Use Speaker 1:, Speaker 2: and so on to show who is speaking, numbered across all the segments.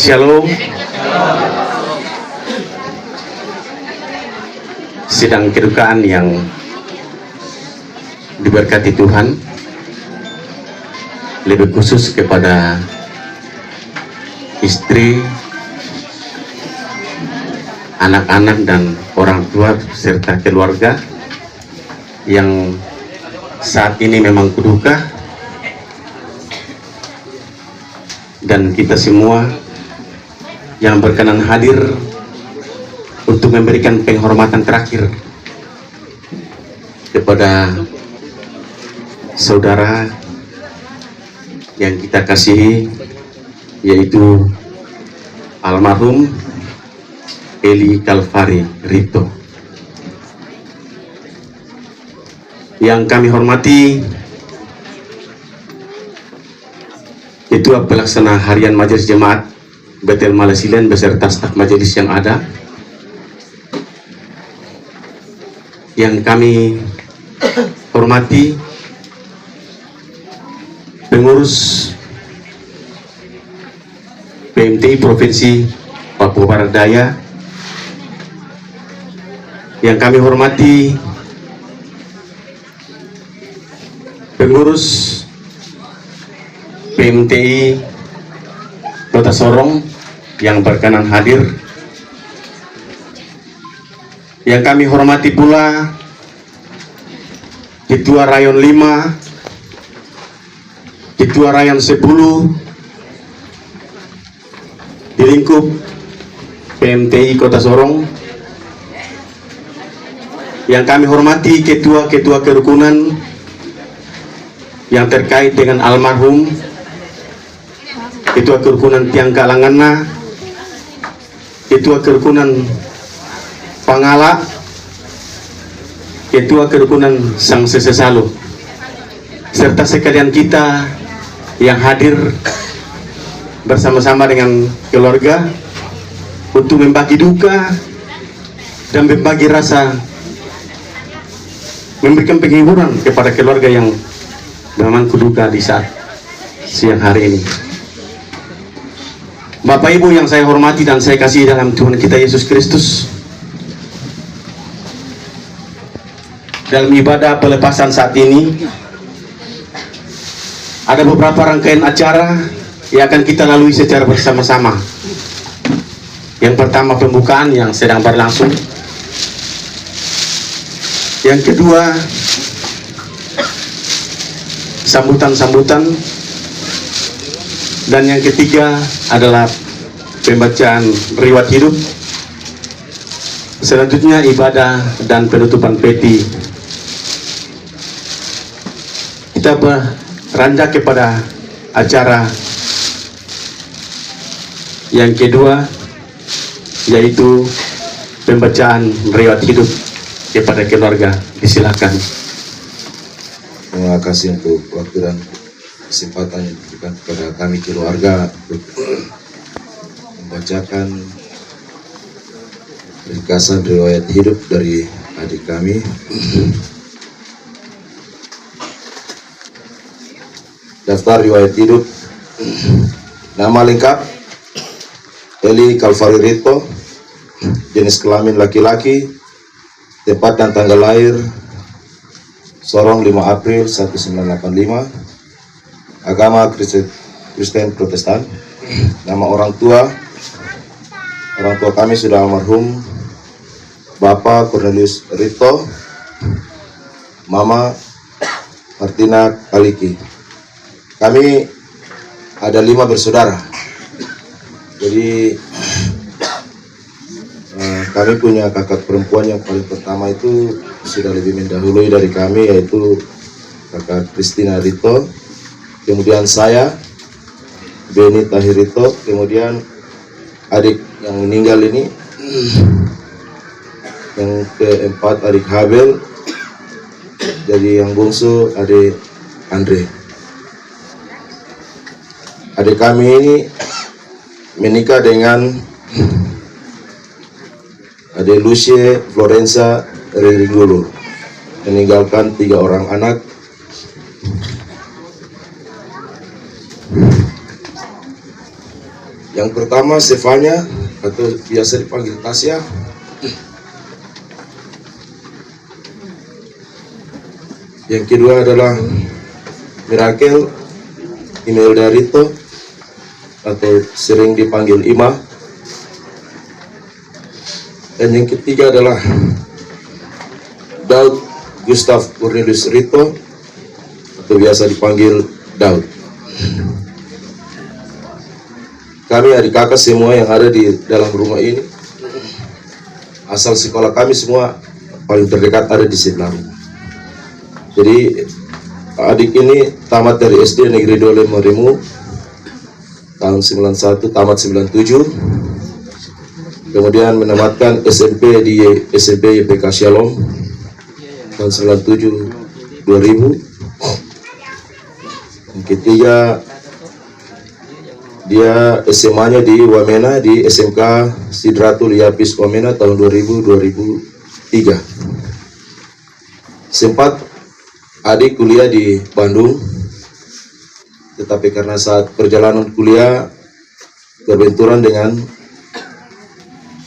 Speaker 1: Shalom. Sidang kedukaan yang diberkati Tuhan, lebih khusus kepada istri, anak-anak dan orang tua serta keluarga yang saat ini memang berduka, dan kita semua yang berkenan hadir untuk memberikan penghormatan terakhir kepada saudara yang kita kasihi, yaitu almarhum Eli Kalvari Rito. Yang kami hormati Ketua Pelaksana Harian Majelis Jemaat Bethel Malasilen beserta staf majelis yang ada, yang kami hormati pengurus PMTI Provinsi Papua Barat Daya, yang kami hormati pengurus PMTI Kota Sorong yang berkenan hadir, yang kami hormati pula Ketua Rayon 5, Ketua Rayon 10 di lingkup PMTI Kota Sorong, yang kami hormati ketua-ketua kerukunan yang terkait dengan almarhum Ketua Kerukunan Tiang Kalangana, Ketua Kerukunan Pangala, Ketua Kerukunan Sang Sesesalu, serta sekalian kita yang hadir bersama-sama dengan keluarga untuk membagi duka dan membagi rasa, memberikan penghiburan kepada keluarga yang memang berduka di saat siang hari ini. Bapak Ibu yang saya hormati dan saya kasihi dalam Tuhan kita Yesus Kristus, dalam ibadah pelepasan saat ini ada beberapa rangkaian acara yang akan kita lalui secara bersama-sama. Yang pertama pembukaan yang sedang berlangsung, yang kedua sambutan-sambutan, dan yang ketiga adalah pembacaan riwayat hidup. Selanjutnya ibadah dan penutupan peti. Kita beranjak kepada acara yang kedua, yaitu pembacaan riwayat hidup kepada keluarga. Disilakan.
Speaker 2: Terima kasih untuk waktu dan kesempatan yang diberikan kepada kami keluarga untuk membacakan ringkasan riwayat hidup dari adik kami. Daftar riwayat hidup. Nama lengkap Eli Kalvari Rito, jenis kelamin laki-laki, tempat dan tanggal lahir Sorong 5 April 1985, agama Kristen Protestan. Nama orang tua kami sudah almarhum Bapak Cornelius Rito, Mama Martina Kaliki. Kami ada 5 bersaudara. Jadi kami punya kakak perempuan yang paling pertama itu sudah lebih mendahului dari kami, yaitu kakak Christina Rito, kemudian saya Beni Tahir Rito, kemudian adik yang meninggal ini, yang keempat adik Habel, jadi yang bungsu adik Andre. Adik kami ini menikah dengan adik Lucie Florenza Ringgulu, meninggalkan 3 orang anak. Yang pertama Stefania atau biasa dipanggil Tasya. Yang kedua adalah Mirakel Imelda Rito atau sering dipanggil Ima. Dan yang ketiga adalah Daud Gustav Cornelius Rito atau biasa dipanggil Daud. Kami adik kakak semua yang ada di dalam rumah ini, asal sekolah kami semua paling terdekat ada di sebelah rumah. Jadi adik ini tamat dari SD Negeri 2 Lemarimu tahun 91, tamat 97. Kemudian menamatkan SMP di SMP YPK Shalom tahun 97 2000. Yang ketiga dia SMA-nya di Wamena di SMK Sidratul Yapis Wamena tahun 2000-2003. Sempat adik kuliah di Bandung, tetapi karena saat perjalanan kuliah berbenturan dengan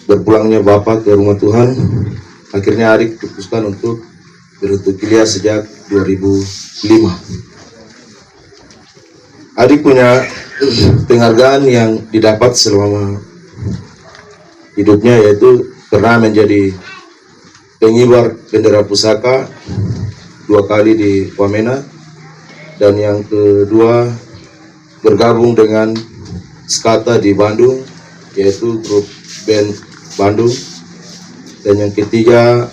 Speaker 2: berpulangnya bapak ke rumah Tuhan, akhirnya adik putuskan untuk berhenti kuliah sejak 2005. Adik punya penghargaan yang didapat selama hidupnya, yaitu pernah menjadi pengibar bendera pusaka 2 kali di Wamena, dan yang kedua bergabung dengan Skata di Bandung, yaitu grup band Bandung. Dan yang ketiga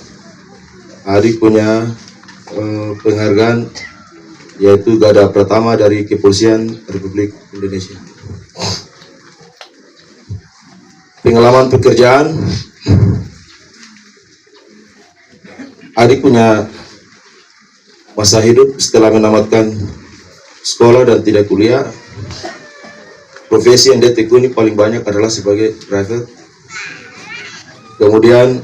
Speaker 2: adik punya penghargaan yaitu Gada Pertama dari Kepolisian Republik Indonesia. Pengalaman pekerjaan, adik punya masa hidup setelah menamatkan sekolah dan tidak kuliah. Profesi yang dia tekuni paling banyak adalah sebagai driver. Kemudian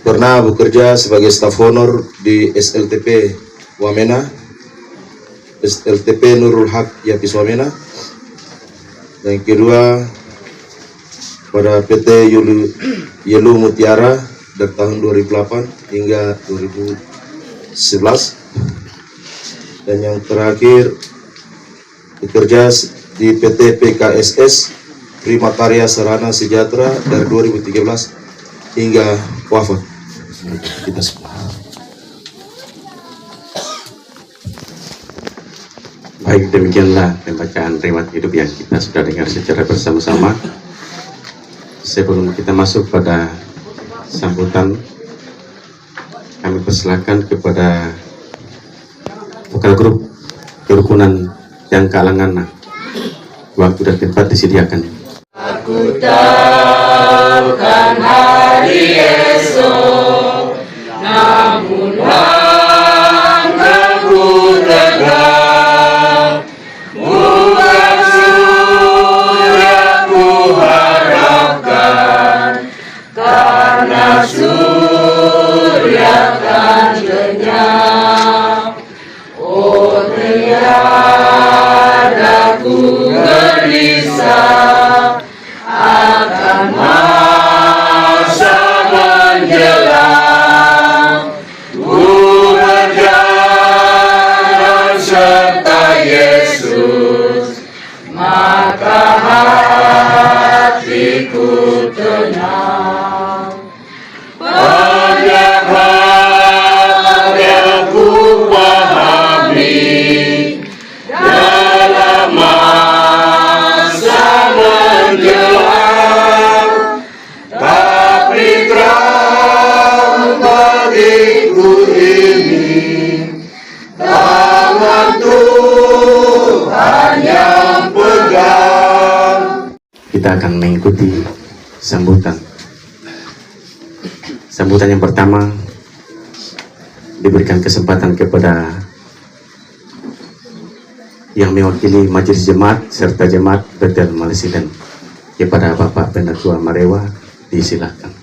Speaker 2: pernah bekerja sebagai staf honor di SLTP Wamena, SLTP Nurul Haq Yapis Wamena. Dan yang kedua pada PT Yelu Mutiara dari tahun 2008 hingga 2011. Dan yang terakhir bekerja di PT PKSS Prima Karya Sarana Sejahtera dari 2013 hingga wafat. Kita semua.
Speaker 1: Baik, demikianlah pembacaan riwayat hidup yang kita sudah dengar secara bersama-sama. Sebelum kita masuk pada sambutan, kami persilakan kepada vokal grup kerukunan yang kalangan. Waktu dan tempat disediakan.
Speaker 3: Aku tahu kan hari esok, namun langkahku tegak, bukan surya ku harapkan, karena surya kan lenyap. Oh tiada ku gelisah akan masa menjelang, ku berjalan serta Yesus, maka hatiku tenang. Banyak hal yang ku pahami dalam masa menjelang, tapi terang bagiku ini tangan Tuhan yang pegang.
Speaker 1: Kita akan mengikuti sambutan. Sambutan yang pertama diberikan kesempatan kepada yang mewakili Majelis Jemaat serta Jemaat Bethel Malesiden. Kepada Bapak Penatua Marewa, disilakan.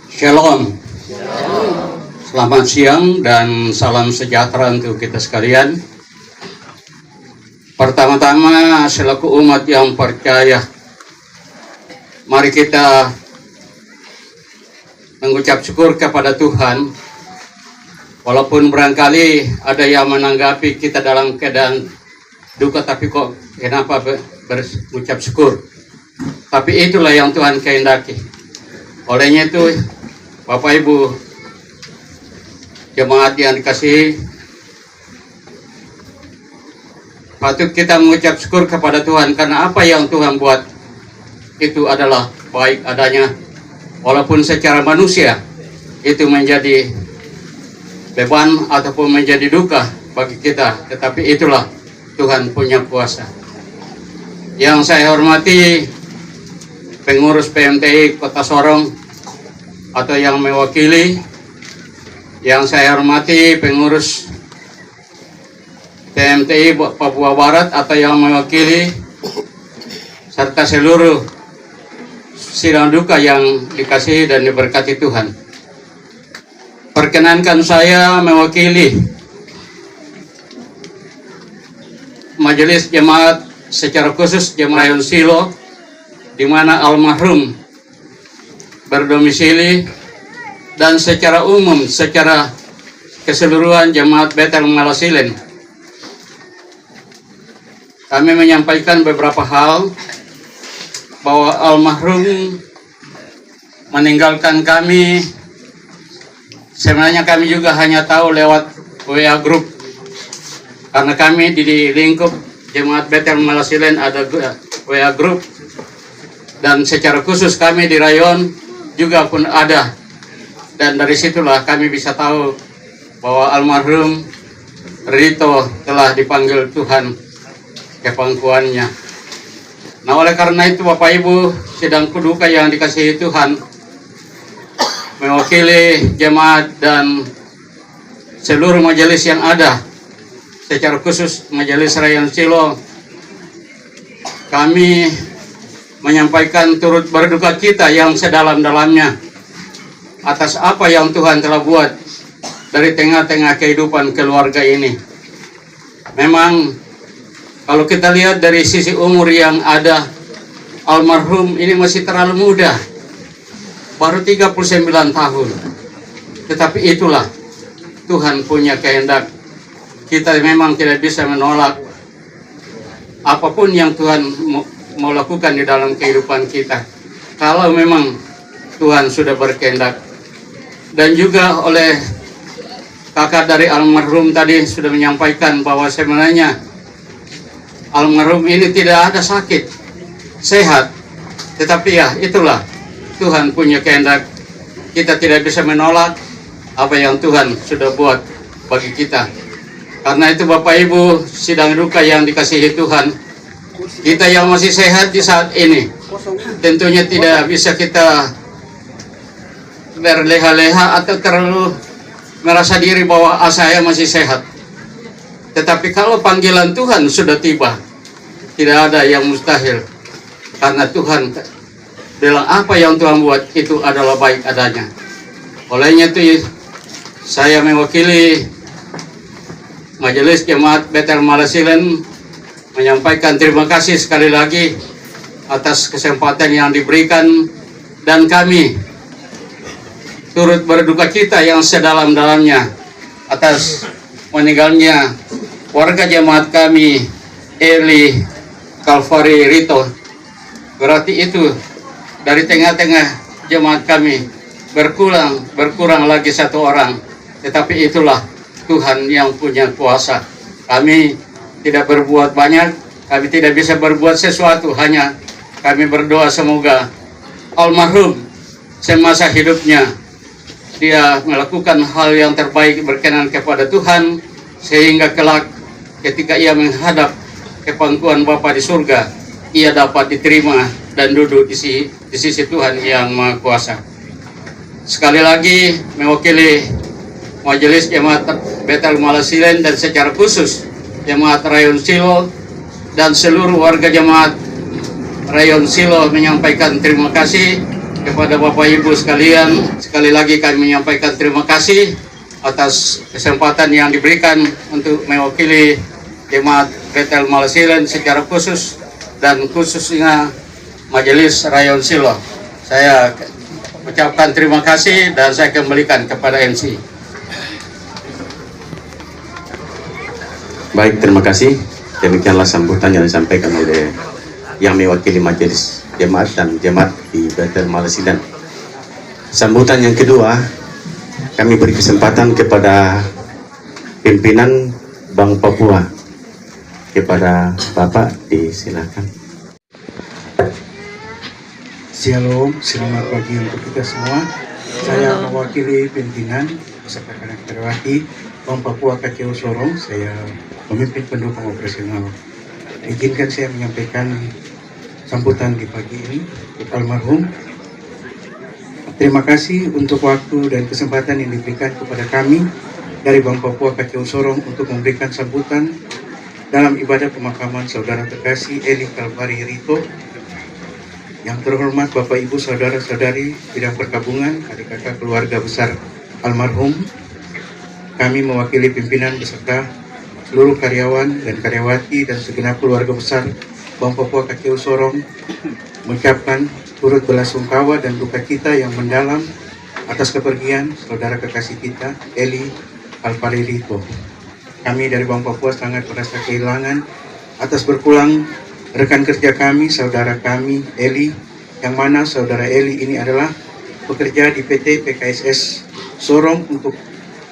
Speaker 4: Shalom. Selamat siang dan salam sejahtera untuk kita sekalian. Pertama-tama selaku umat yang percaya, mari kita mengucap syukur kepada Tuhan. Walaupun barangkali ada yang menanggapi kita dalam keadaan duka, tapi kok kenapa berucap syukur? Tapi itulah yang Tuhan kehendaki. Olehnya itu, Bapak Ibu jemaat yang dikasihi, patut kita mengucap syukur kepada Tuhan karena apa yang Tuhan buat itu adalah baik adanya. Walaupun secara manusia itu menjadi beban ataupun menjadi duka bagi kita, tetapi itulah Tuhan punya kuasa. Yang saya hormati pengurus PMTI Kota Sorong atau yang mewakili, yang saya hormati pengurus PMTI Papua Barat atau yang mewakili, serta seluruh sidang duka yang dikasihi dan diberkati Tuhan. Perkenankan saya mewakili Majelis Jemaat, secara khusus Jemaat Rayon Silo, di mana almarhum berdomisili, dan secara umum, secara keseluruhan Jemaat Bethel Malasilen. Kami menyampaikan beberapa hal bahwa almarhum meninggalkan kami. Sebenarnya kami juga hanya tahu lewat WA Group, karena kami di lingkup Jemaat Bethel Malasilen ada WA Group, dan secara khusus kami di Rayon juga pun ada, dan dari situlah kami bisa tahu bahwa almarhum Rito telah dipanggil Tuhan ke pangkuannya. Nah, oleh karena itu Bapak Ibu sidang duka yang dikasihi Tuhan, mewakili jemaat dan seluruh majelis yang ada, secara khusus Majelis Rayon Silo, kami menyampaikan turut berduka kita yang sedalam-dalamnya atas apa yang Tuhan telah buat dari tengah-tengah kehidupan keluarga ini. Memang kalau kita lihat dari sisi umur yang ada, almarhum ini masih terlalu muda, baru 39 tahun. Tetapi itulah Tuhan punya kehendak. Kita memang tidak bisa menolak apapun yang Tuhan mau lakukan di dalam kehidupan kita, kalau memang Tuhan sudah berkehendak. Dan juga oleh kakak dari almarhum tadi sudah menyampaikan bahwa sebenarnya almarhum ini tidak ada sakit, sehat. Tetapi ya itulah Tuhan punya kehendak. Kita tidak bisa menolak apa yang Tuhan sudah buat bagi kita. Karena itu Bapak Ibu sidang duka yang dikasihi Tuhan, kita yang masih sehat di saat ini tentunya tidak bisa kita berleha-leha atau terlalu merasa diri bahwa saya masih sehat. Tetapi kalau panggilan Tuhan sudah tiba, tidak ada yang mustahil. Karena Tuhan bilang apa yang Tuhan buat itu adalah baik adanya. Olehnya itu saya mewakili Majelis Jemaat Bethel Malasilen menyampaikan terima kasih sekali lagi atas kesempatan yang diberikan, dan kami turut berduka cita yang sedalam-dalamnya atas meninggalnya warga jemaat kami, Eli Kalvari Rito. Berarti itu dari tengah-tengah jemaat kami berkurang lagi satu orang. Tetapi itulah Tuhan yang punya kuasa. Kami tidak berbuat banyak, kami tidak bisa berbuat sesuatu, hanya kami berdoa semoga almarhum semasa hidupnya dia melakukan hal yang terbaik berkenan kepada Tuhan, sehingga kelak ketika ia menghadap ke pangkuan Bapa di surga, ia dapat diterima dan duduk di sisi Tuhan yang Maha Kuasa. Sekali lagi mewakili Majelis Jemaat Bethel Malasilen dan secara khusus Jemaat Rayon Silo dan seluruh warga Jemaat Rayon Silo menyampaikan terima kasih kepada Bapak Ibu sekalian. Sekali lagi kami menyampaikan terima kasih atas kesempatan yang diberikan untuk mewakili Jemaat Betel Malasilan secara khusus dan khususnya Majelis Rayon Siloh. Saya ucapkan terima kasih dan saya kembalikan kepada MC.
Speaker 1: Baik, terima kasih. Demikianlah sambutan yang disampaikan oleh yang mewakili Majelis Jemaat dan Jemaat di Betel Malasilan. Sambutan yang kedua, kami beri kesempatan kepada pimpinan Bank Papua. Kepada Bapak, disilakan.
Speaker 5: Shalom, selamat pagi untuk kita semua. Saya mewakili pimpinan beserta karyawati Bank Papua Kacau Sorong. Saya pemimpin pendukung operasional. Izinkan saya menyampaikan sambutan di pagi ini untuk almarhum. Terima kasih untuk waktu dan kesempatan yang diberikan kepada kami dari Bank Papua Kacau Sorong untuk memberikan sambutan dalam ibadah pemakaman saudara terkasih Eli Kalvari Rito. Yang terhormat Bapak Ibu Saudara-saudari bidang perkabungan, adik kakak keluarga besar almarhum, kami mewakili pimpinan beserta seluruh karyawan dan karyawati dan segenap keluarga besar Bank Papua Kacau Sorong mengucapkan turut belasungkawa dan duka cita yang mendalam atas kepergian saudara kekasih kita Eli Kalvari Rito. Kami dari Bank Papua sangat merasa kehilangan atas berpulang rekan kerja kami, saudara kami Eli, yang mana saudara Eli ini adalah pekerja di PT PKSS Sorong untuk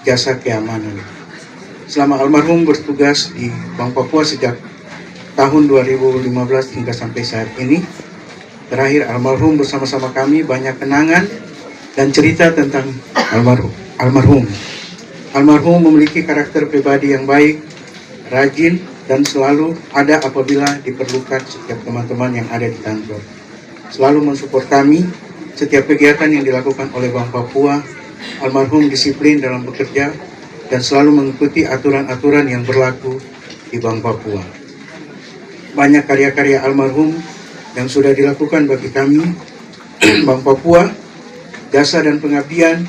Speaker 5: jasa keamanan. Selama almarhum bertugas di Bank Papua sejak tahun 2015 hingga sampai saat ini, terakhir almarhum bersama-sama kami banyak kenangan dan cerita tentang almarhum. Almarhum memiliki karakter pribadi yang baik, rajin, dan selalu ada apabila diperlukan setiap teman-teman yang ada di kantor. Selalu mensupport kami setiap kegiatan yang dilakukan oleh Bank Papua. Almarhum disiplin dalam bekerja dan selalu mengikuti aturan-aturan yang berlaku di Bank Papua. Banyak karya-karya almarhum yang sudah dilakukan bagi kami Bank Papua, jasa dan pengabdian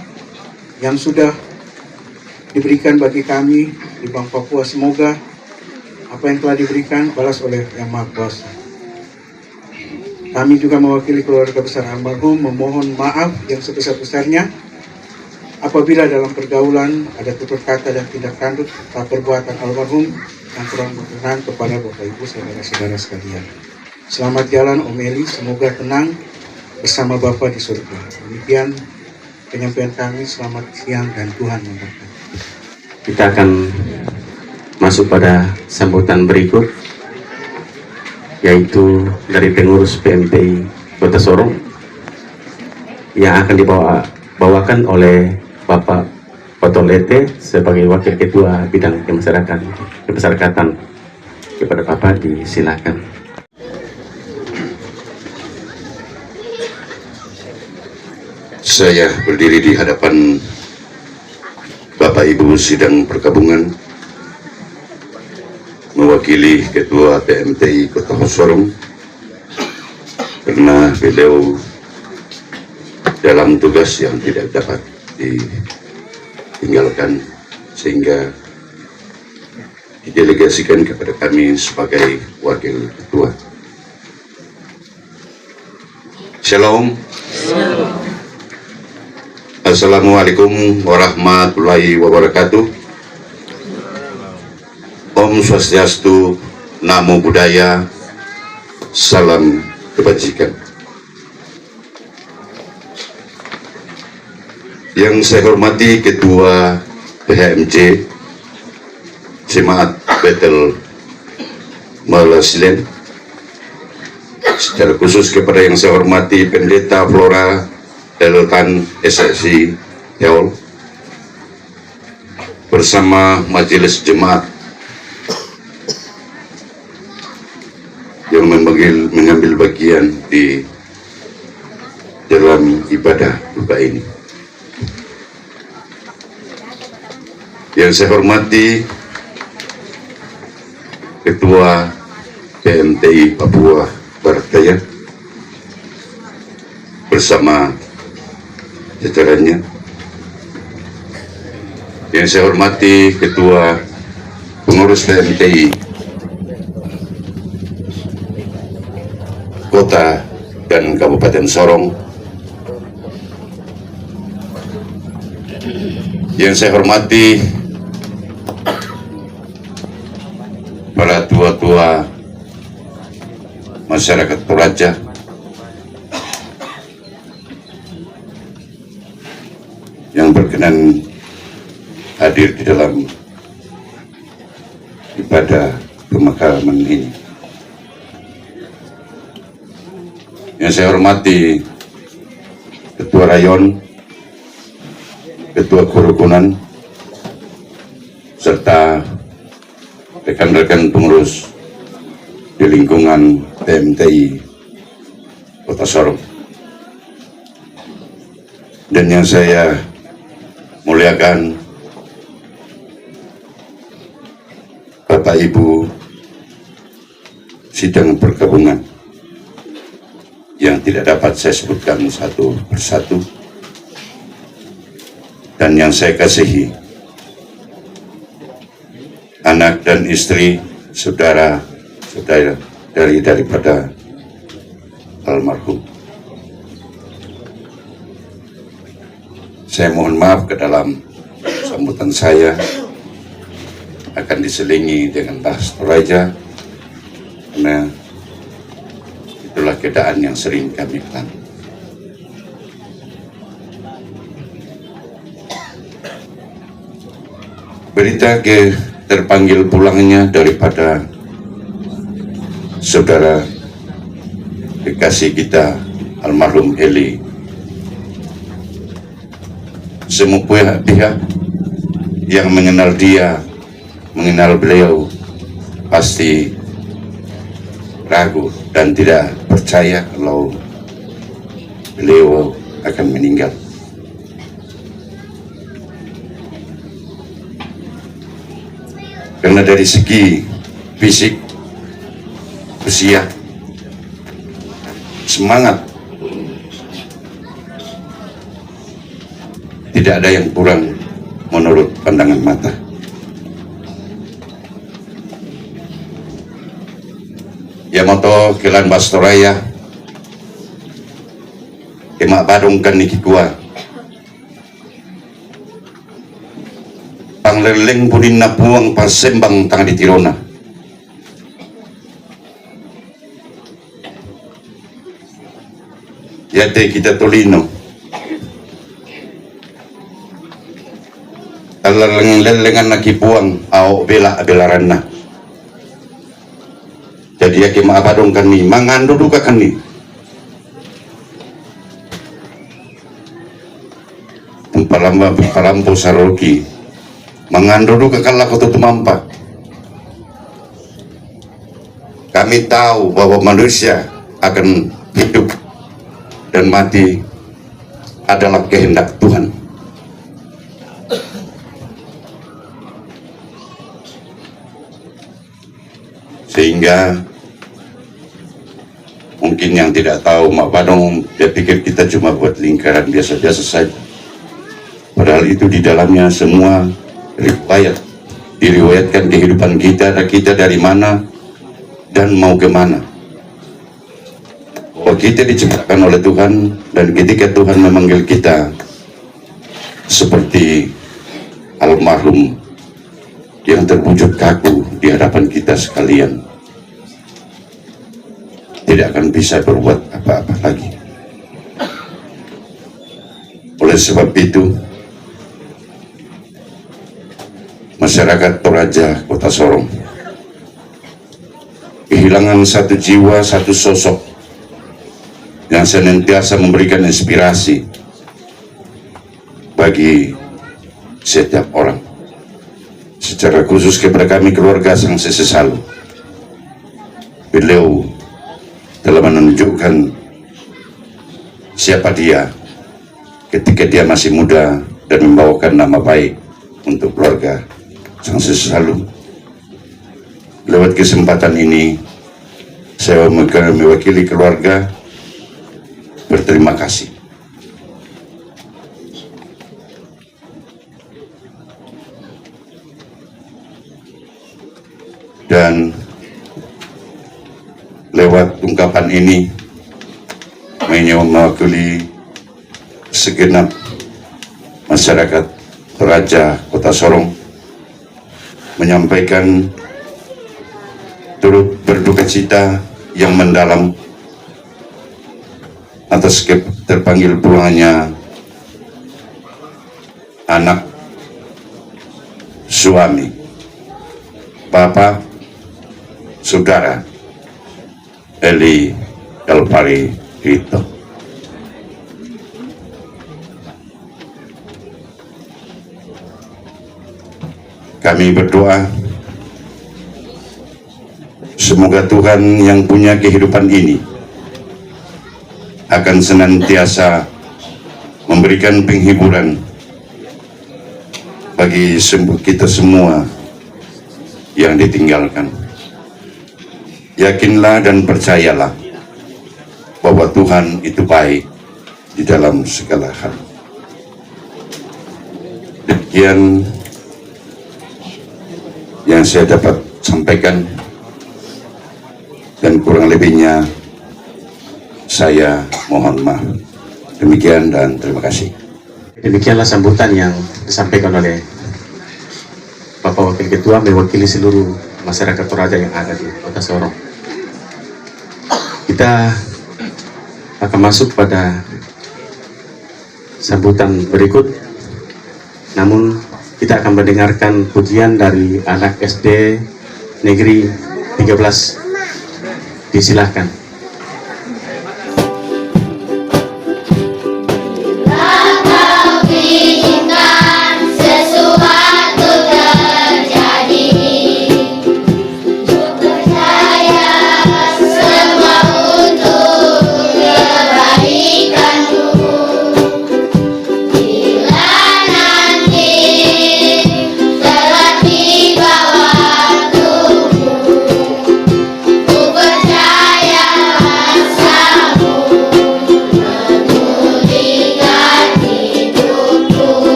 Speaker 5: yang sudah diberikan bagi kami di Bank Papua. Semoga apa yang telah diberikan balas oleh Yang Maha Kuasa. Kami juga mewakili keluarga besar almarhum memohon maaf yang sebesar-besarnya apabila dalam pergaulan ada tutur kata dan tindak tanduk atau perbuatan almarhum yang kurang berkenan kepada Bapak Ibu saudara-saudara sekalian. Selamat jalan Om Eli, semoga tenang bersama Bapak di surga. Demikian penyampaian kami, selamat siang dan Tuhan memberkati.
Speaker 1: Kita akan masuk pada sambutan berikut, yaitu dari pengurus PMPI Kota Sorong yang akan dibawakan oleh Bapak Potolete sebagai Wakil Ketua Bidang Kemasyarakatan. Kepada Bapak disilakan.
Speaker 3: Saya berdiri di hadapan Bapak Ibu Sidang Perkabungan mewakili Ketua PMTI Kota Sorong karena beliau dalam tugas yang tidak dapat ditinggalkan sehingga didelegasikan kepada kami sebagai Wakil Ketua. Shalom. Assalamualaikum warahmatullahi wabarakatuh. Om Swastiastu, Namo Buddhaya, salam kebajikan. Yang saya hormati Ketua PHMJ Jemaat Betel Malasilan, secara khusus kepada yang saya hormati Pendeta Flora Elkan SSI Teol bersama Majelis Jemaat yang mengambil bagian di dalam ibadah duka ini. Yang saya hormati Ketua PMTI Papua Barat Daya bersama jajarannya. Yang saya hormati Ketua Pengurus PMTI Kota dan Kabupaten Sorong, yang saya hormati para tua-tua masyarakat Toraja, yang berkenan hadir di dalam ibadah pemakaman ini. Yang saya hormati Ketua Rayon, Ketua Kerukunan, serta rekan-rekan pengurus di lingkungan TMTI Kota Sorong. Dan yang saya muliakan Bapak Ibu sidang pergabungan yang tidak dapat saya sebutkan satu persatu, dan yang saya kasihi anak dan istri, saudara-saudara daripada almarhum. Saya mohon maaf ke dalam sambutan saya akan diselingi dengan bahasa Toraja, karena itulah keadaan yang sering kami alami. Berita terpanggil pulangnya daripada saudara kekasih kita almarhum Eli, semua pihak yang mengenal dia, mengenal beliau, pasti ragu dan tidak percaya kalau beliau akan meninggal. Karena dari segi fisik, usia, semangat, tidak ada yang kurang menurut pandangan mata. Yamato Kelan Bastoraya Emak Badungkan Niki Kua Pangleleng Punin Napuang Pasembang Tang di Tirona. Yate kita Tolino Talaleng-lelengan nakipuang au bela abelarana. Jadi ya kema abadong kani mangandu duka kani palampo saroki mangandu duka kala koto tumampa. Kami tahu bahwa manusia akan hidup dan mati adalah kehendak Tuhan. Sehingga mungkin yang tidak tahu Mak Badong, dia pikir kita cuma buat lingkaran biasa-biasa saja. Padahal itu di dalamnya semua riwayat, diriwayatkan kehidupan kita dari mana dan mau kemana. Bahwa kita diciptakan oleh Tuhan, dan ketika Tuhan memanggil kita seperti almarhum yang terwujud kaku di hadapan kita sekalian, tidak akan bisa berbuat apa-apa lagi. Oleh sebab itu, masyarakat Toraja Kota Sorong kehilangan satu jiwa, satu sosok yang senantiasa memberikan inspirasi bagi setiap orang. Secara khusus kepada kami keluarga Sang Sesesalu, beliau telah menunjukkan siapa dia ketika dia masih muda dan membawakan nama baik untuk keluarga Sang Sesesalu. Lewat kesempatan ini, saya mewakili keluarga berterima kasih. Dan lewat ungkapan ini, mewakili segenap masyarakat Toraja Kota Sorong menyampaikan turut berduka cita yang mendalam atas terpanggil pulangnya anak, suami, bapak, saudara Eli Elpari Rito. Kami berdoa semoga Tuhan yang punya kehidupan ini akan senantiasa memberikan penghiburan bagi kita semua yang ditinggalkan. Yakinlah dan percayalah bahwa Tuhan itu baik di dalam segala hal. Demikian yang saya dapat sampaikan, dan kurang lebihnya saya mohon maaf. Demikian dan terima kasih.
Speaker 1: Demikianlah sambutan yang disampaikan oleh Bapak Wakil Ketua mewakili seluruh masyarakat Toraja yang ada di Kota Sorong. Kita akan masuk pada sambutan berikut, namun kita akan mendengarkan pujian dari anak SD Negeri 13. Disilahkan.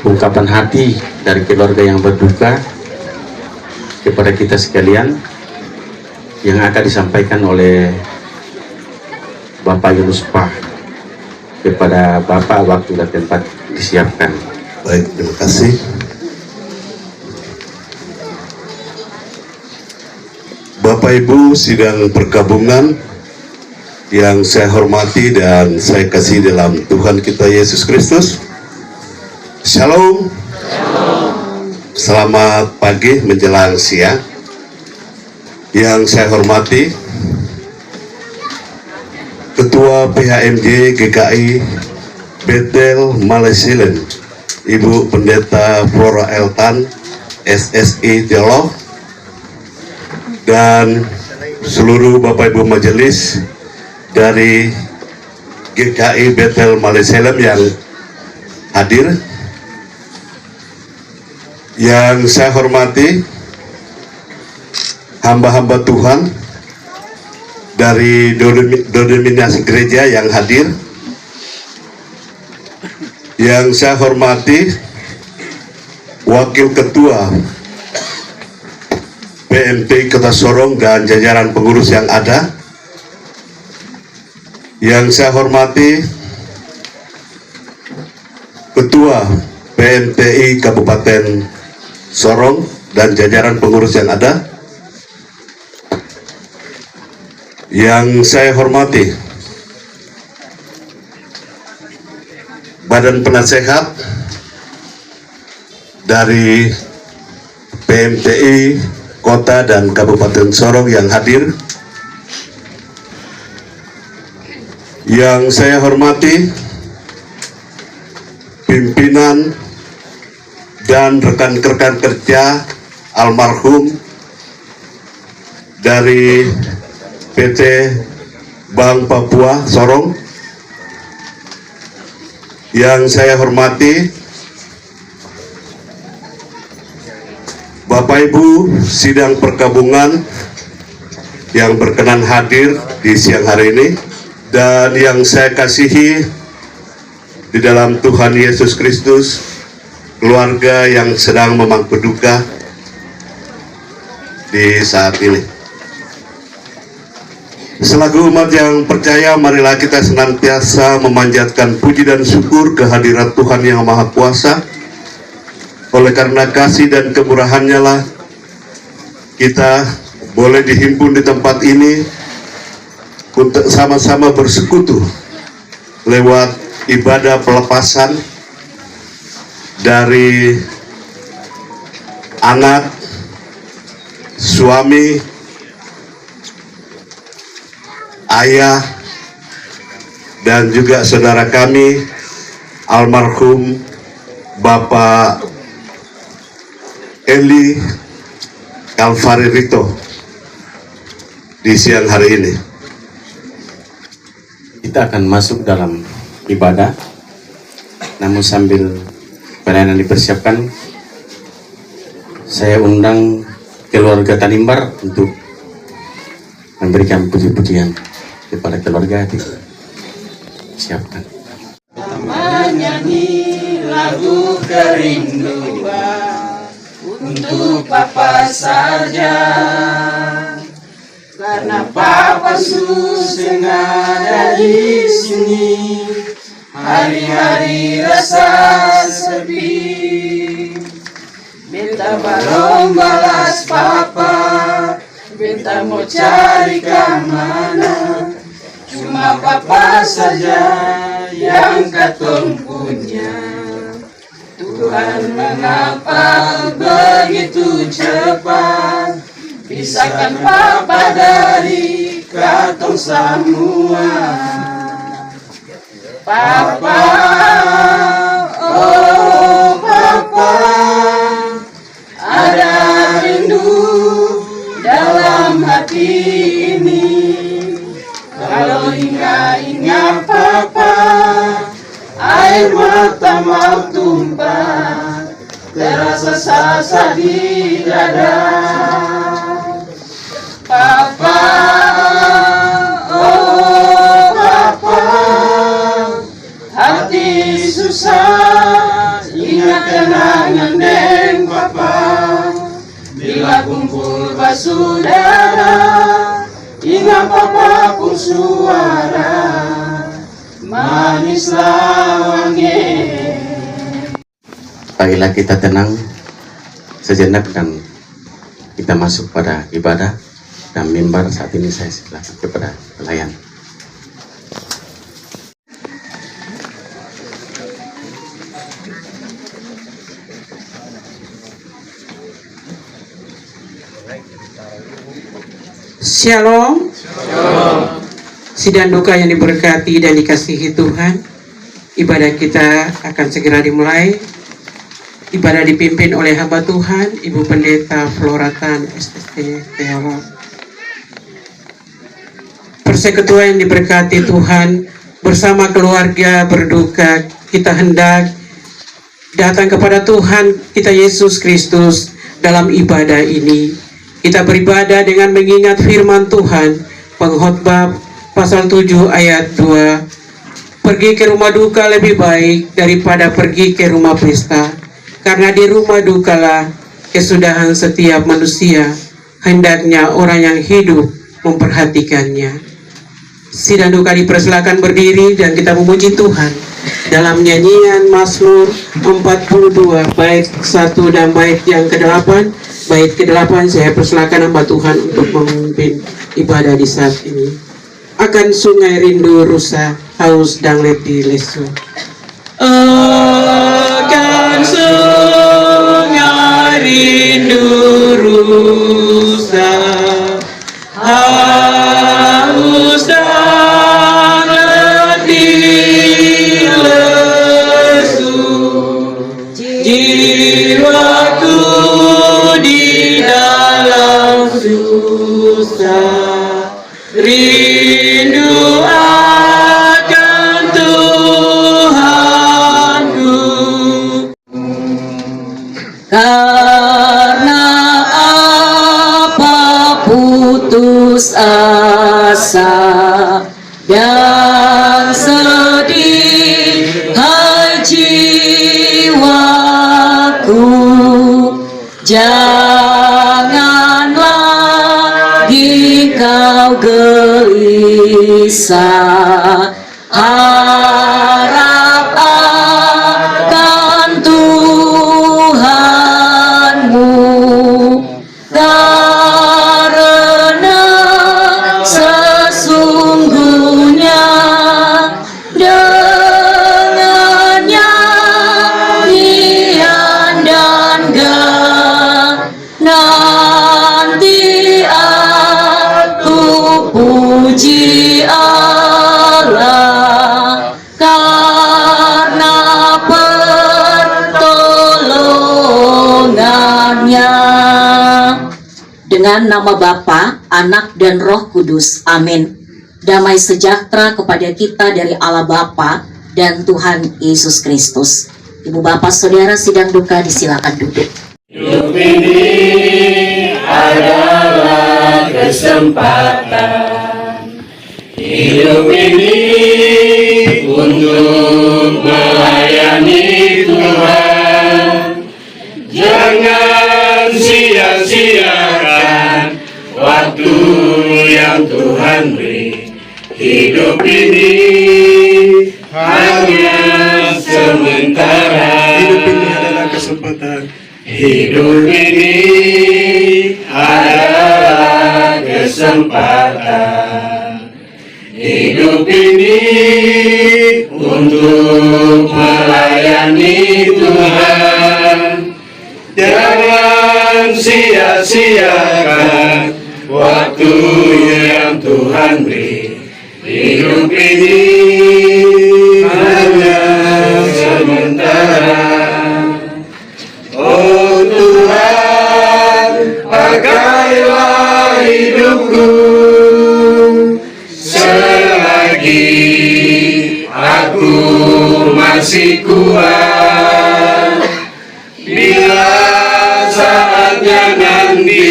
Speaker 1: Ungkapan hati dari keluarga yang berduka kepada kita sekalian yang akan disampaikan oleh Bapak Yunus Pah kepada Bapak. Waktu dan tempat disiapkan.
Speaker 6: Baik, terima kasih. Bapak Ibu sidang pergabungan yang saya hormati dan saya kasih dalam Tuhan kita Yesus Kristus. Shalom. Selamat pagi menjelang siang. Yang saya hormati Ketua PHMJ GKI Bethel Malesilen, Ibu Pendeta Flora Eltan, SSI Teolog, dan seluruh Bapak Ibu Majelis dari GKI Bethel Malesilen yang hadir. Yang saya hormati hamba-hamba Tuhan dari denominasi gereja yang hadir. Yang saya hormati Wakil Ketua PMT Kota Sorong dan jajaran pengurus yang ada. Yang saya hormati Ketua PMTI Kabupaten Sorong dan jajaran pengurus yang ada. Yang saya hormati Badan Penasehat dari PMTI Kota dan Kabupaten Sorong yang hadir. Yang saya hormati pimpinan dan rekan-rekan kerja almarhum dari PT Bank Papua Sorong. Yang saya hormati Bapak Ibu sidang perkabungan yang berkenan hadir di siang hari ini, dan yang saya kasihi di dalam Tuhan Yesus Kristus, keluarga yang sedang memangku duka di saat ini. Selaku umat yang percaya, marilah kita senantiasa memanjatkan puji dan syukur kehadirat Tuhan yang Maha Kuasa. Oleh karena kasih dan kemurahan-Nya lah kita boleh dihimpun di tempat ini untuk sama-sama bersekutu lewat ibadah pelepasan dari anak, suami, ayah, dan juga saudara kami almarhum Bapak Eli Kalvari Rito di siang hari ini.
Speaker 1: Kita akan masuk dalam ibadah, namun sambil pelayanan dipersiapkan, saya undang keluarga Tanimbar untuk memberikan puji-pujian kepada keluarga. Siapkan.
Speaker 7: Menyanyi lagu kerinduan untuk Papa saja, karena Papa susah ada di sini. Hari-hari rasa sepi, beta belum balas Papa, beta mau cari kemana. Cuma Papa saja yang katong punya. Tuhan, mengapa begitu cepat pisahkan Papa dari katong semua. Papa, oh Papa, ada rindu dalam hati ini. Kalau ingat Papa, air mata mau tumpah, terasa sasa di dada. Papa, oh Papa, hati susah ingat kenangan deng Papa. Bila kumpul basudara, ingat Papa pun suara manislah wangi.
Speaker 1: Baiklah, kita tenang sejenak dan kita masuk pada ibadah dan mimbar. Saat ini saya silakan kepada pelayan.
Speaker 8: Shalom. Sidang duka yang diberkati dan dikasihi Tuhan, ibadah kita akan segera dimulai. Ibadah dipimpin oleh hamba Tuhan, Ibu Pendeta Floratan SST Teolog. Persekutuan yang diberkati Tuhan, bersama keluarga berduka, kita hendak datang kepada Tuhan kita Yesus Kristus dalam ibadah ini. Kita beribadah dengan mengingat firman Tuhan, Pengkhotbah pasal 7 ayat 2. Pergi ke rumah duka lebih baik daripada pergi ke rumah pesta, karena di rumah dukalah kesudahan setiap manusia, hendaknya orang yang hidup memperhatikannya. Sidang duka dipersilakan berdiri dan kita memuji Tuhan dalam nyanyian Mazmur 42 bait 1 dan bait yang ke-8. Bait ke-8 saya persilakan hamba Tuhan untuk memimpin ibadah di saat ini. Akan sungai rindu rusa, haus dan letih lesu. Akan sungai rindu rusa, haus dan letih lesu. Jiwaku di dalam susah, rindu akan Tuhanku. Karena apa putus asa dan sedih hai jiwaku, janganlah kau gelisah, harap akan Tuhanmu, karena sesungguhnya dengan nyanyian dan nanti aku puji Allah karena pertolongannya. Dengan nama Bapa, Anak dan Roh Kudus. Amin. Damai sejahtera kepada kita dari Allah Bapa dan Tuhan Yesus Kristus. Ibu bapak saudara sidang duka disilakan duduk.
Speaker 7: Hidup ini adalah kesempatan. Hidup ini untuk melayani Tuhan. Jangan sia-siakan waktu yang Tuhan beri. Hidup ini hanya sementara.
Speaker 5: Hidup ini adalah kesempatan.
Speaker 7: Hidup ini adalah kesempatan. Hidup ini untuk melayani Tuhan. Jangan sia-siakan waktu yang Tuhan beri. Hidup ini hanya sementara. Oh Tuhan, pakailah hidupku selagi aku masih kuat. Bila saatnya nanti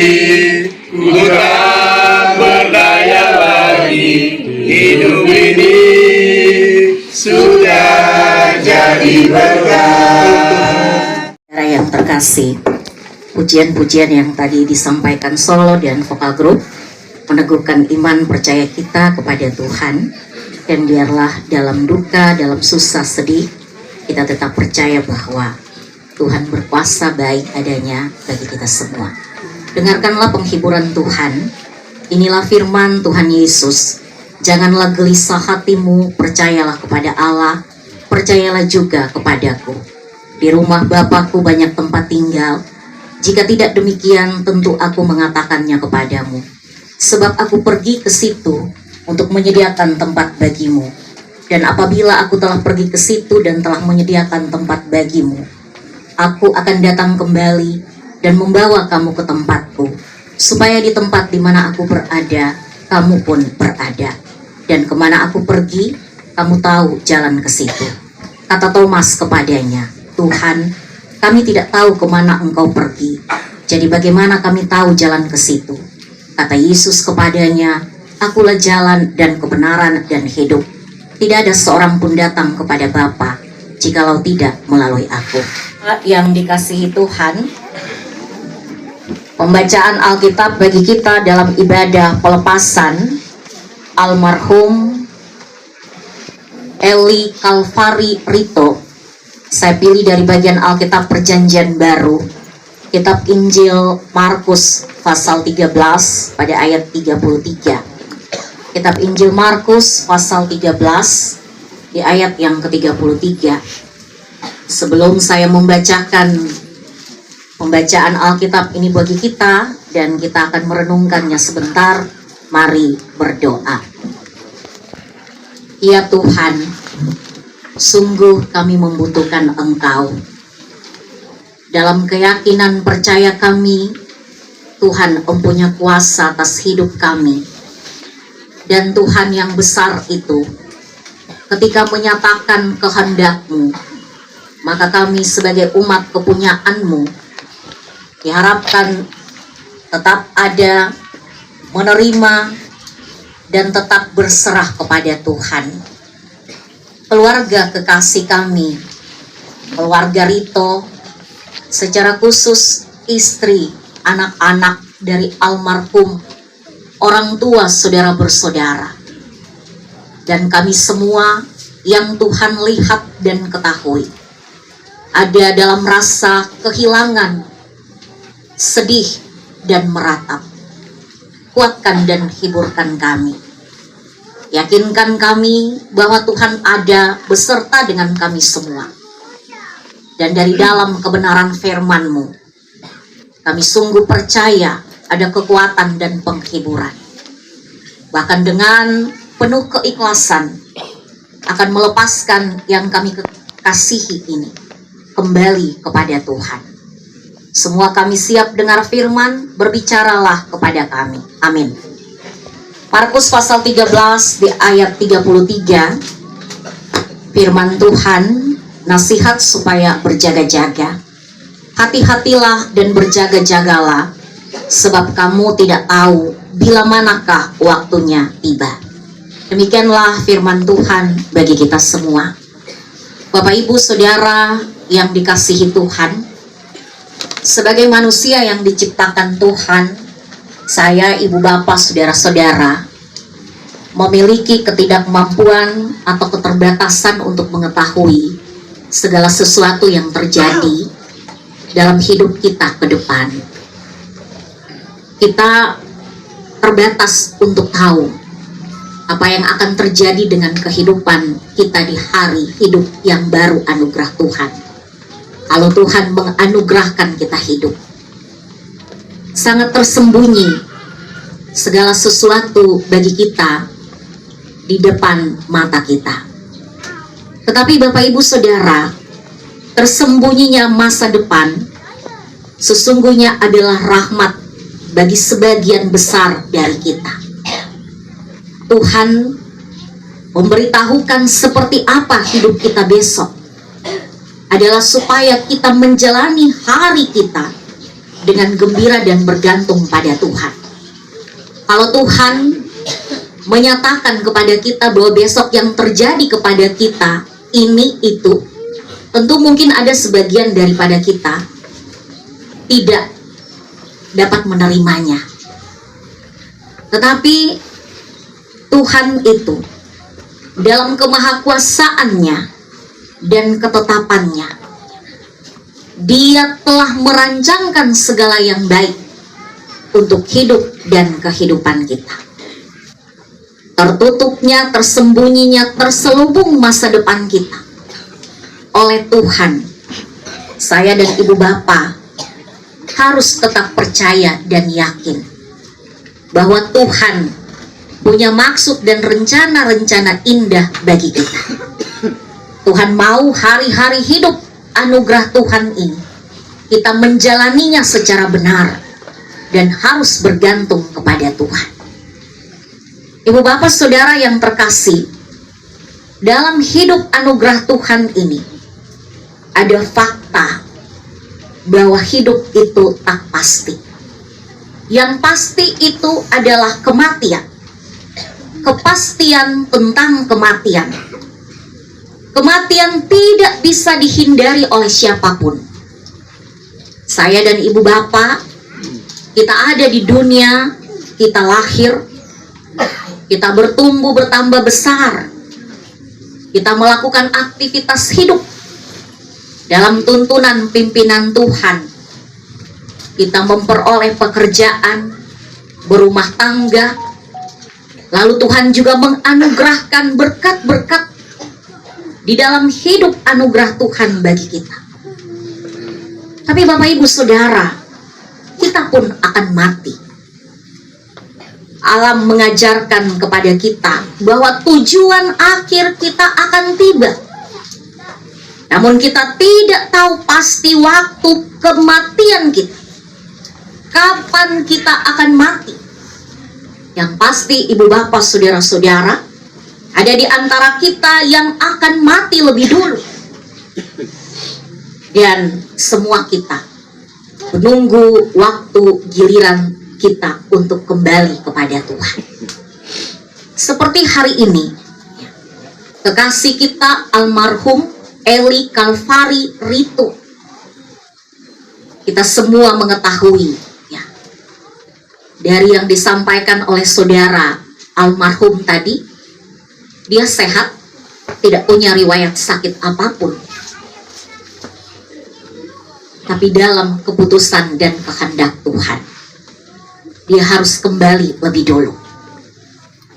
Speaker 7: ku tak berdaya lagi, hidup ini sudah jadi berkah.
Speaker 9: Yang terkasih, pujian-pujian yang tadi disampaikan solo dan vokal grup meneguhkan iman percaya kita kepada Tuhan, dan biarlah dalam duka, dalam susah sedih kita tetap percaya bahwa Tuhan berkuasa baik adanya bagi kita semua. Dengarkanlah penghiburan Tuhan. Inilah firman Tuhan Yesus. Janganlah gelisah hatimu, percayalah kepada Allah, percayalah juga kepadaku. Di rumah Bapakku banyak tempat tinggal. Jika tidak demikian, tentu aku mengatakannya kepadamu. sebab aku pergi ke situ untuk menyediakan tempat bagimu. Dan apabila aku telah pergi ke situ dan telah menyediakan tempat bagimu, aku akan datang kembali dan membawa kamu ke tempatku, supaya di tempat di mana aku berada, kamu pun berada. Dan kemana aku pergi, kamu tahu jalan ke situ. Kata Thomas kepadanya, Tuhan, kami tidak tahu kemana engkau pergi, jadi bagaimana kami tahu jalan ke situ? Kata Yesus kepadanya, akulah jalan dan kebenaran dan hidup. Tidak ada seorang pun datang kepada Bapa jikalau tidak melalui aku. Yang dikasihi Tuhan, pembacaan Alkitab bagi kita dalam ibadah pelepasan almarhum Eli Kalvari Rito. Saya pilih dari bagian Alkitab Perjanjian Baru, Kitab Injil Markus pasal 13 pada ayat 33. Kitab Injil Markus pasal 13 di ayat yang ke-33. Sebelum saya membacakan pembacaan Alkitab ini bagi kita dan kita akan merenungkannya sebentar, mari berdoa. Ya Tuhan, sungguh kami membutuhkan Engkau. Dalam keyakinan percaya kami, Tuhan mempunyai kuasa atas hidup kami. Dan Tuhan yang besar itu, ketika menyatakan kehendak-Mu, maka kami sebagai umat kepunyaan-Mu diharapkan tetap ada, menerima, dan tetap berserah kepada Tuhan. Keluarga kekasih kami, keluarga Rito, secara khusus istri, anak-anak dari almarhum, orang tua, saudara bersaudara, dan kami semua yang Tuhan lihat dan ketahui ada dalam rasa kehilangan, sedih, dan meratap. Kuatkan dan hiburkan kami. Yakinkan kami bahwa Tuhan ada beserta dengan kami semua. Dan dari dalam kebenaran firman-Mu, kami sungguh percaya ada kekuatan dan penghiburan. Bahkan dengan penuh keikhlasan akan melepaskan yang kami kasihi ini kembali kepada Tuhan. Semua kami siap dengar firman, berbicaralah kepada kami. Amin. Markus pasal 13 di ayat 33. Firman Tuhan, nasihat supaya berjaga-jaga. Hati-hatilah dan berjaga-jagalah, sebab kamu tidak tahu bila manakah waktunya tiba. Demikianlah firman Tuhan bagi kita semua. Bapak, Ibu, Saudara yang dikasihi Tuhan, sebagai manusia yang diciptakan Tuhan, saya, Ibu, Bapak, Saudara-saudara, memiliki ketidakmampuan atau keterbatasan untuk mengetahui segala sesuatu yang terjadi dalam hidup kita ke depan. Kita terbatas untuk tahu apa yang akan terjadi dengan kehidupan kita di hari hidup yang baru anugerah Tuhan. Kalau Tuhan menganugerahkan kita hidup, sangat tersembunyi segala sesuatu bagi kita di depan mata kita. Tetapi Bapak, Ibu, Saudara, tersembunyinya masa depan sesungguhnya adalah rahmat bagi sebagian besar dari kita. Tuhan memberitahukan seperti apa hidup kita besok adalah supaya kita menjalani hari kita dengan gembira dan bergantung pada Tuhan. Kalau Tuhan menyatakan kepada kita bahwa besok yang terjadi kepada kita ini itu, tentu mungkin ada sebagian daripada kita tidak dapat menerimanya. Tetapi Tuhan itu dalam kemahakuasaannya dan ketetapannya, Dia telah merancangkan segala yang baik untuk hidup dan kehidupan kita. Tertutupnya, tersembunyinya, terselubung masa depan kita oleh Tuhan, saya dan Ibu Bapa harus tetap percaya dan yakin bahwa Tuhan punya maksud dan rencana-rencana indah bagi kita. Tuhan mau hari-hari hidup anugerah Tuhan ini kita menjalaninya secara benar dan harus bergantung kepada Tuhan. Ibu bapak saudara yang terkasih, dalam hidup anugerah Tuhan ini ada fakta bahwa hidup itu tak pasti. Yang pasti itu adalah kematian. Kepastian tentang kematian. Kematian tidak bisa dihindari oleh siapapun. Saya dan ibu bapak, kita ada di dunia, kita lahir, kita bertumbuh bertambah besar, kita melakukan aktivitas hidup dalam tuntunan pimpinan Tuhan. Kita memperoleh pekerjaan, berumah tangga, lalu Tuhan juga menganugerahkan berkat-berkat di dalam hidup anugerah Tuhan bagi kita. Tapi Bapak Ibu Saudara, kita pun akan mati. Alam mengajarkan kepada kita bahwa tujuan akhir kita akan tiba. Namun kita tidak tahu pasti waktu kematian kita. Kapan kita akan mati? Yang pasti ibu bapak saudara-saudara, ada di antara kita yang akan mati lebih dulu. Dan semua kita menunggu waktu giliran kita untuk kembali kepada Tuhan. Seperti hari ini, kekasih kita almarhum Eli Kalvari Rito, kita semua mengetahui ya, dari yang disampaikan oleh saudara almarhum tadi, dia sehat, tidak punya riwayat sakit apapun, tapi dalam keputusan dan kehendak Tuhan, dia harus kembali lebih dulu.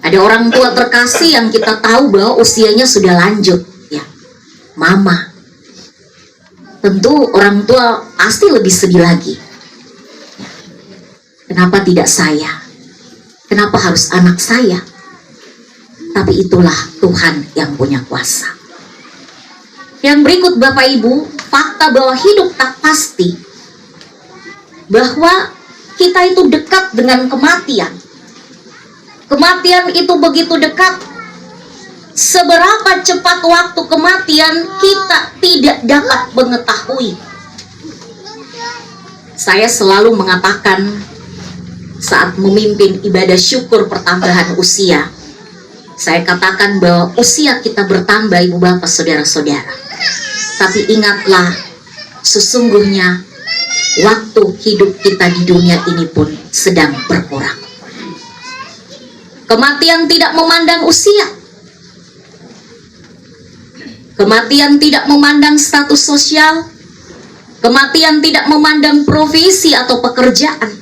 Speaker 9: Ada orang tua terkasih yang kita tahu bahwa usianya sudah lanjut, ya, mama. Tentu orang tua pasti lebih sedih lagi. Kenapa tidak saya? Kenapa harus anak saya? Tapi itulah Tuhan yang punya kuasa. Yang berikut Bapak Ibu, fakta bahwa hidup tak pasti, bahwa kita itu dekat dengan kematian. Kematian itu begitu dekat. Seberapa cepat waktu kematian kita tidak dapat mengetahui. Saya selalu mengatakan saat memimpin ibadah syukur pertambahan usia, saya katakan bahwa usia kita bertambah ibu bapak saudara-saudara. Tapi ingatlah, sesungguhnya waktu hidup kita di dunia ini pun sedang berkurang. Kematian tidak memandang usia. Kematian tidak memandang status sosial. Kematian tidak memandang profesi atau pekerjaan.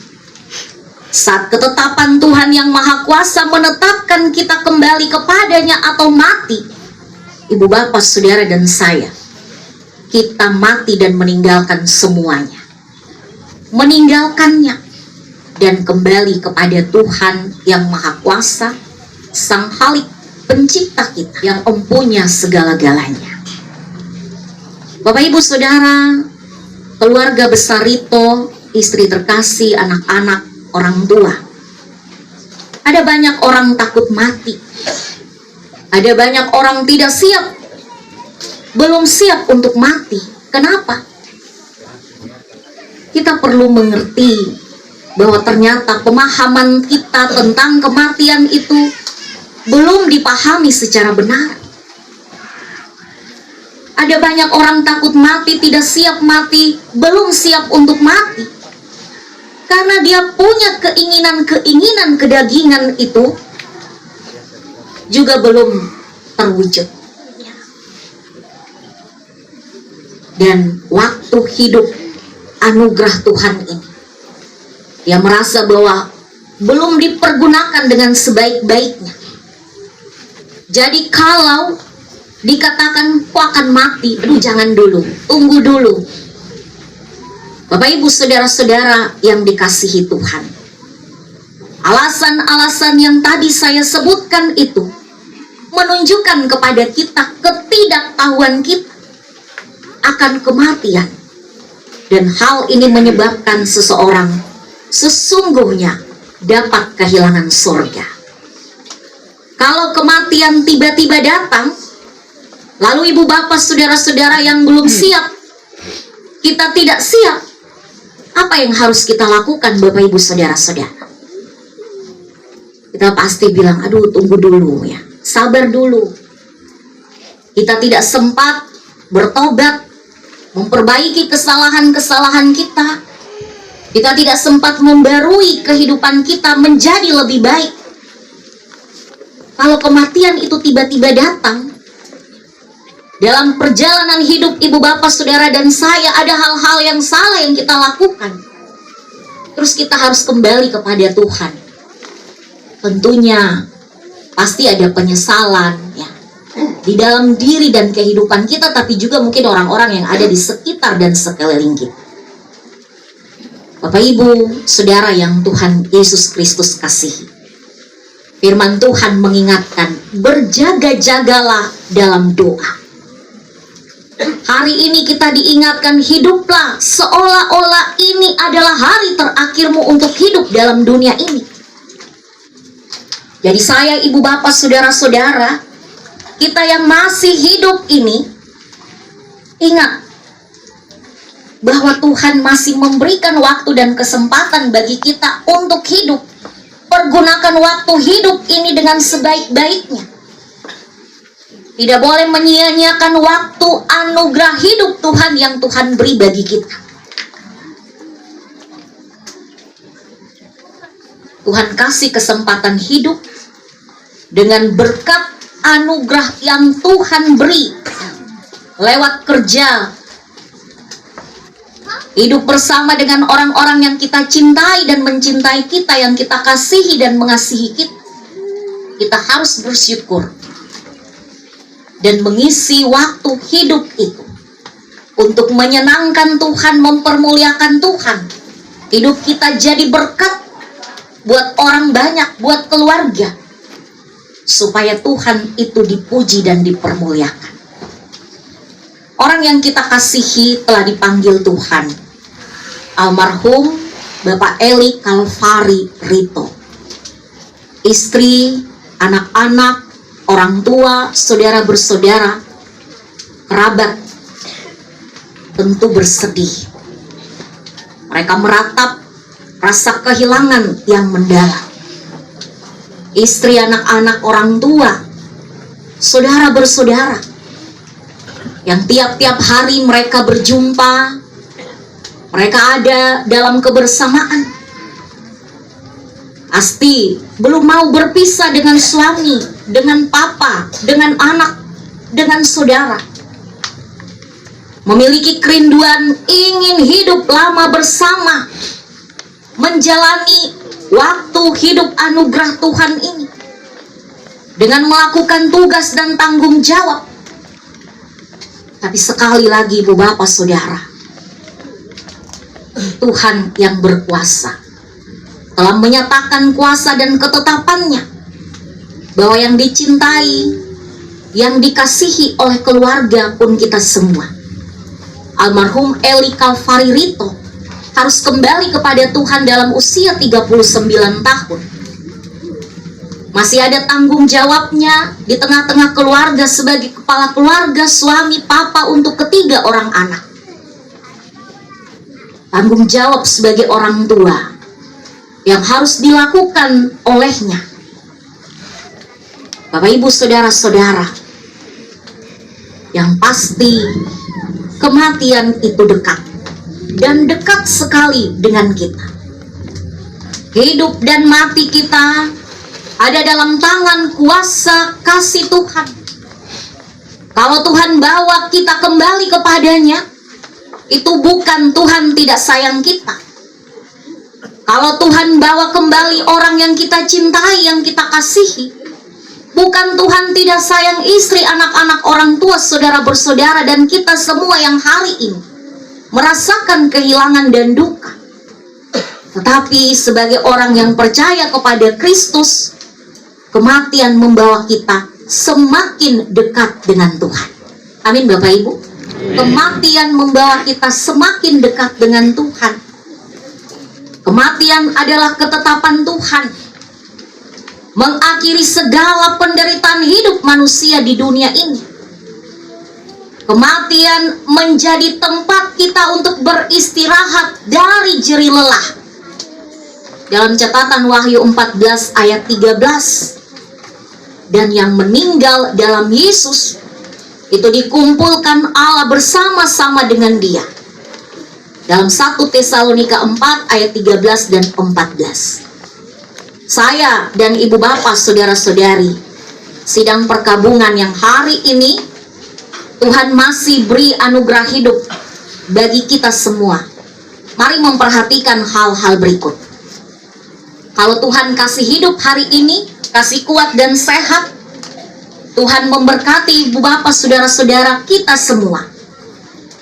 Speaker 9: Saat ketetapan Tuhan yang Maha Kuasa menetapkan kita kembali kepadanya atau mati, ibu bapak saudara dan saya, kita mati dan meninggalkan semuanya, meninggalkannya dan kembali kepada Tuhan yang Maha Kuasa, Sang Halik Pencipta kita yang mempunyai segala-galanya. Bapak Ibu Saudara, keluarga besar Rito, istri terkasih, anak-anak, orang tua, ada banyak orang takut mati. Ada banyak orang tidak siap, belum siap untuk mati. Kenapa? Kita perlu mengerti bahwa ternyata pemahaman kita tentang kematian itu belum dipahami secara benar. Ada banyak orang takut mati, tidak siap mati, belum siap untuk mati. Karena dia punya keinginan-keinginan kedagingan itu juga belum terwujud. Dan waktu hidup anugerah Tuhan ini, dia merasa bahwa belum dipergunakan dengan sebaik-baiknya. Jadi kalau dikatakan kau akan mati, aduh jangan dulu, tunggu dulu. Bapak Ibu saudara-saudara yang dikasihi Tuhan, Alasan-alasan yang tadi saya sebutkan itu menunjukkan kepada kita ketidaktahuan kita akan kematian. Dan hal ini menyebabkan seseorang sesungguhnya dapat kehilangan surga. Kalau kematian tiba-tiba datang, lalu ibu bapak saudara-saudara yang belum siap, kita tidak siap, apa yang harus kita lakukan bapak ibu saudara-saudara? Kita pasti bilang, aduh tunggu dulu ya, sabar dulu. Kita tidak sempat bertobat, memperbaiki kesalahan-kesalahan kita. Kita tidak sempat membarui kehidupan kita menjadi lebih baik. Kalau kematian itu tiba-tiba datang, dalam perjalanan hidup ibu bapak saudara dan saya ada hal-hal yang salah yang kita lakukan. Terus kita harus kembali kepada Tuhan. Tentunya pasti ada penyesalan ya di dalam diri dan kehidupan kita, tapi juga mungkin orang-orang yang ada di sekitar dan sekeliling kita. Bapak Ibu, Saudara yang Tuhan Yesus Kristus kasihi, firman Tuhan mengingatkan, berjaga-jagalah dalam doa. Hari ini kita diingatkan, hiduplah seolah-olah ini adalah hari terakhirmu untuk hidup dalam dunia ini. Jadi saya, ibu bapak, saudara-saudara, kita yang masih hidup ini, ingat bahwa Tuhan masih memberikan waktu dan kesempatan bagi kita untuk hidup. Pergunakan waktu hidup ini dengan sebaik-baiknya. Tidak boleh menyia-nyiakan waktu anugerah hidup Tuhan yang Tuhan beri bagi kita. Tuhan kasih kesempatan hidup dengan berkat anugerah yang Tuhan beri lewat kerja, hidup bersama dengan orang-orang yang kita cintai dan mencintai kita, yang kita kasihi dan mengasihi kita. Kita harus bersyukur dan mengisi waktu hidup itu untuk menyenangkan Tuhan, mempermuliakan Tuhan. Hidup kita jadi berkat buat orang banyak, buat keluarga, supaya Tuhan itu dipuji dan dipermuliakan. Orang yang kita kasihi telah dipanggil Tuhan. Almarhum Bapak Eli Kalvari Rito, istri, anak-anak, orang tua, saudara bersaudara, kerabat tentu bersedih. Mereka meratap rasa kehilangan yang mendalam. Istri, anak-anak, orang tua, saudara bersaudara, yang tiap-tiap hari mereka berjumpa, mereka ada dalam kebersamaan. Pasti belum mau berpisah dengan suami, dengan papa, dengan anak, dengan saudara. Memiliki kerinduan ingin hidup lama bersama, menjalani waktu hidup anugerah Tuhan ini dengan melakukan tugas dan tanggung jawab. Tapi sekali lagi ibu bapak saudara, Tuhan yang berkuasa telah menyatakan kuasa dan ketetapannya bahwa yang dicintai, yang dikasihi oleh keluarga pun kita semua, almarhum Eli Kalvari Rito harus kembali kepada Tuhan dalam usia 39 tahun. Masih ada tanggung jawabnya di tengah-tengah keluarga sebagai kepala keluarga, suami, papa untuk ketiga orang anak. Tanggung jawab sebagai orang tua yang harus dilakukan olehnya. Bapak Ibu saudara-saudara, yang pasti kematian itu dekat. Dan dekat sekali dengan kita. Hidup dan mati kita ada dalam tangan kuasa kasih Tuhan. Kalau Tuhan bawa kita kembali kepadanya, itu bukan Tuhan tidak sayang kita. Kalau Tuhan bawa kembali orang yang kita cintai, yang kita kasihi, bukan Tuhan tidak sayang istri, anak-anak, orang tua, saudara bersaudara, dan kita semua yang hari ini merasakan kehilangan dan duka. Tetapi sebagai orang yang percaya kepada Kristus, kematian membawa kita semakin dekat dengan Tuhan. Amin Bapak Ibu. Kematian membawa kita semakin dekat dengan Tuhan. Kematian adalah ketetapan Tuhan, mengakhiri segala penderitaan hidup manusia di dunia ini. Kematian menjadi tempat kita untuk beristirahat dari jerih lelah. Dalam catatan Wahyu 14 ayat 13, dan yang meninggal dalam Yesus itu dikumpulkan Allah bersama-sama dengan Dia. Dalam 1 Tesalonika 4 ayat 13 dan 14. Saya dan ibu bapak, saudara-saudari, sidang perkabungan yang hari ini Tuhan masih beri anugerah hidup bagi kita semua. Mari memperhatikan hal-hal berikut. Kalau Tuhan kasih hidup hari ini, kasih kuat dan sehat, Tuhan memberkati ibu bapak, saudara-saudara kita semua.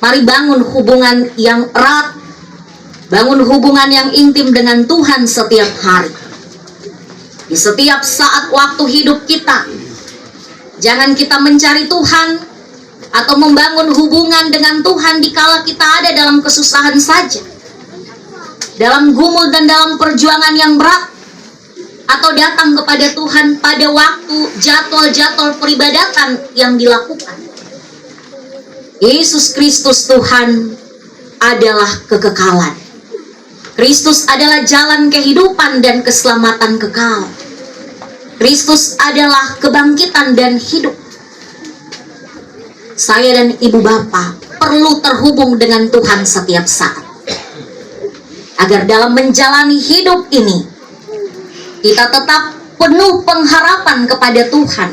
Speaker 9: Mari bangun hubungan yang erat, bangun hubungan yang intim dengan Tuhan setiap hari. Di setiap saat waktu hidup kita, jangan kita mencari Tuhan atau membangun hubungan dengan Tuhan dikala kita ada dalam kesusahan saja, dalam gumul dan dalam perjuangan yang berat, atau datang kepada Tuhan pada waktu jadwal-jadwal peribadatan yang dilakukan. Yesus Kristus Tuhan adalah kekekalan. Kristus adalah jalan kehidupan dan keselamatan kekal. Kristus adalah kebangkitan dan hidup. Saya dan ibu bapak perlu terhubung dengan Tuhan setiap saat, agar dalam menjalani hidup ini kita tetap penuh pengharapan kepada Tuhan.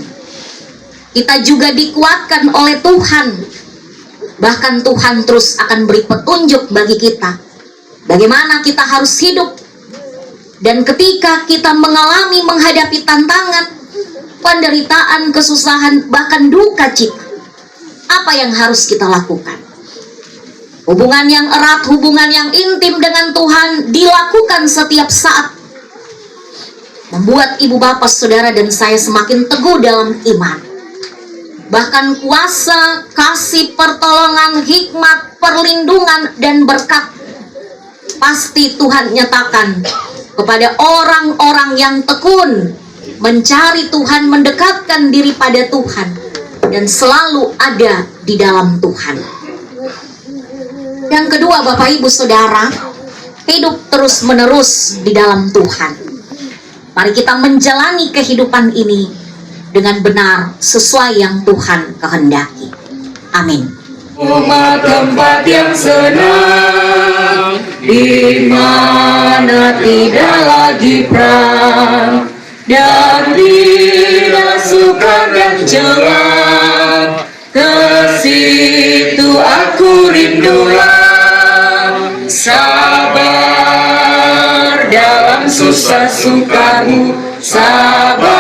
Speaker 9: Kita juga dikuatkan oleh Tuhan. Bahkan Tuhan terus akan beri petunjuk bagi kita bagaimana kita harus hidup. Dan ketika kita menghadapi tantangan, penderitaan, kesusahan, bahkan duka cita, apa yang harus kita lakukan? Hubungan yang erat, hubungan yang intim dengan Tuhan dilakukan setiap saat, membuat ibu bapak, saudara dan saya semakin teguh dalam iman. Bahkan kuasa, kasih, pertolongan, hikmat, perlindungan, dan berkat pasti Tuhan nyatakan kepada orang-orang yang tekun mencari Tuhan, mendekatkan diri pada Tuhan, dan selalu ada di dalam Tuhan. Yang kedua, Bapak Ibu Saudara, hidup terus menerus di dalam Tuhan. Mari kita menjalani kehidupan ini dengan benar sesuai yang Tuhan kehendaki. Amin.
Speaker 7: Rumah tempat yang senang, di mana tidak lagi perang, dan tidak sukar dan celah, ke situ aku rindulah. Sabar dalam susah sukamu, sabar,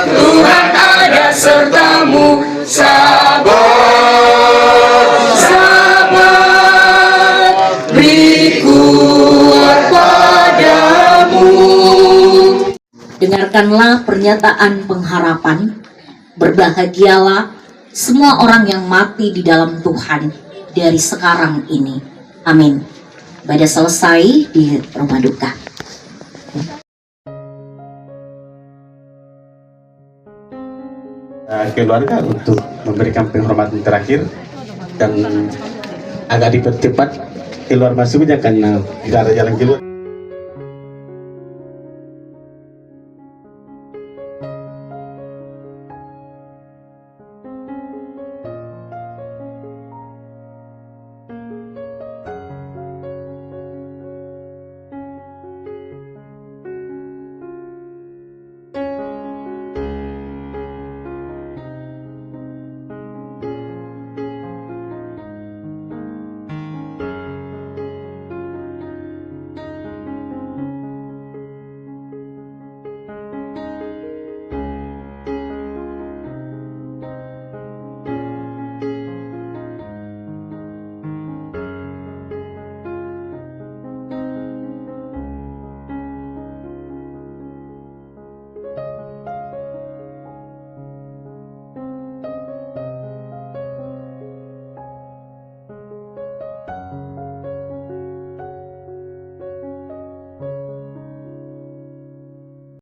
Speaker 7: Tuhan ada sertamu. Sabar, sabar, beri kuat padamu.
Speaker 9: Dengarkanlah pernyataan pengharapan. Berbahagialah semua orang yang mati di dalam Tuhan dari sekarang ini. Amin. Ibadah selesai di rumah duka.
Speaker 1: Keluarga untuk memberikan penghormatan terakhir, dan agak dipercepat keluar masuknya karena tidak ada jalan keluar.